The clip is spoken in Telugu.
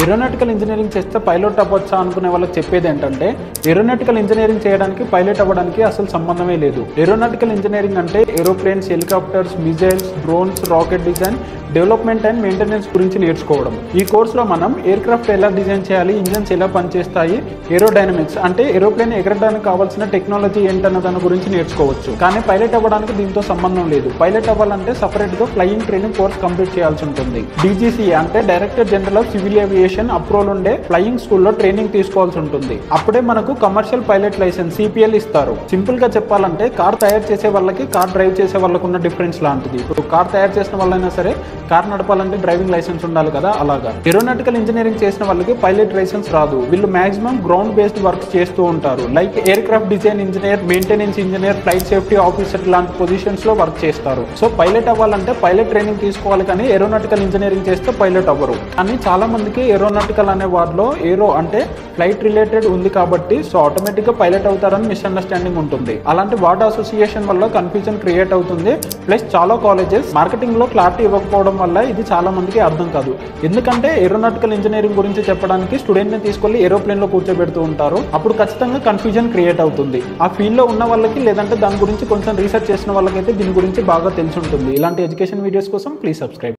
ఏరోనాటికల్ ఇంజనీరింగ్ చేస్తే పైలట్ అవ్వచ్చా అనుకునే వాళ్ళకి చెప్పేది ఏంటంటే ఏరోనాటికల్ ఇంజనీరింగ్ చేయడానికి పైలట్ అవ్వడానికి అసలు సంబంధమే లేదు. ఏరోనాటికల్ ఇంజనీరింగ్ అంటే aeroplanes, helicopters, missiles, drones, rocket design, development and maintenance గురించి నేర్చుకోవడం. ఈ కోర్సులో మనం ఎయిర్ క్రాఫ్ట్ ఎలా డిజైన్ చేయాలి, ఇంజన్స్ ఎలా పనిచేస్తాయి, ఏరోడైనమిక్స్ అంటే ఏరోప్లేన్ ఎగరడానికి కావాల్సిన టెక్నాలజీ ఏంటన్న దాని గురించి నేర్చుకోవచ్చు. కానీ పైలట్ అవ్వడానికి దీంతో సంబంధం లేదు. పైలట్ అవ్వాలంటే సపరేట్ గా ఫ్లయింగ్ ట్రైనింగ్ కోర్స్ కంప్లీట్ చేయాల్సి ఉంటుంది. DGCA అంటే director general of civil aviation approval ఉండే ఫ్లయింగ్ స్కూల్లో ట్రైనింగ్ తీసుకోవాల్సి ఉంటుంది. అప్పుడే మనకు కమర్షియల్ పైలట్ లైసెన్స్ CPL ఇస్తారు. సింపుల్ గా చెప్పాలంటే కార్ తయారు చేసే వాళ్ళకి కార్ డ్రైవ్ చేసే వాళ్ళకు ఉన్న డిఫరెన్స్ లాంటిది. ఇప్పుడు కార్ తయారు చేసిన వాళ్ళైనా సరే కార్ నడపాలంటే డ్రైవింగ్ లైసెన్స్ ఉండాలి కదా, అలాగా ఏరోనాటికల్ ఇంజనీరింగ్ చేసిన వాళ్ళకి పైలట్ లైసెన్స్ రాదు. వీళ్ళు మాక్సిమం గ్రౌండ్ బేస్డ్ వర్క్ చేస్తూ ఉంటారు. Like air craft design engineer, maintenance engineer, flight safety officer లాంటి పొజిషన్స్ లో వర్క్ చేస్తారు. సో పైలట్ అవ్వాలంటే పైలట్ ట్రైనింగ్ తీసుకోవాలి, కానీ ఏరోనాటికల్ ఇంజనీరింగ్ చేస్తే పైలట్ అవ్వరు. కానీ చాలా మందికి ఏరోనాటికల్ అనే వార్డులో ఏరో అంటే ఫ్లైట్ రిలేటెడ్ ఉంది కాబట్టి సో ఆటోమేటిక్ గా పైలట్ అవుతారని మిస్అండర్స్టాండింగ్ ఉంటుంది. అలాంటి వార్డ్ అసోసియేషన్ వల్ల కన్ఫ్యూజన్ క్రియేట్ అవుతుంది. ప్లస్ చాలా కాలేజెస్ మార్కెటింగ్ లో క్లారిటీ ఇవ్వకపోవడం వల్ల ఇది చాలా మందికి అర్థం కాదు. ఎందుకంటే ఏరోనాటికల్ ఇంజనీరింగ్ గురించి చెప్పడానికి స్టూడెంట్ ని తీసుకెళ్లి ఏరోప్లేన్ లో కూర్చోబెడుతూ ఉంటారు. అప్పుడు ఖచ్చితంగా కన్ఫ్యూజన్ క్రియేట్ అవుతుంది. ఆ ఫీల్డ్ లో ఉన్న వాళ్ళకి లేదంటే దాని గురించి కొంచెం రీసెర్చ్ చేసిన వాళ్ళకైతే దీని గురించి బాగా తెలిసి ఉంటుంది. ఇలాంటి ఎడ్యుకేషన్ వీడియోస్ కోసం ప్లీజ్ సబ్స్క్రైబ్.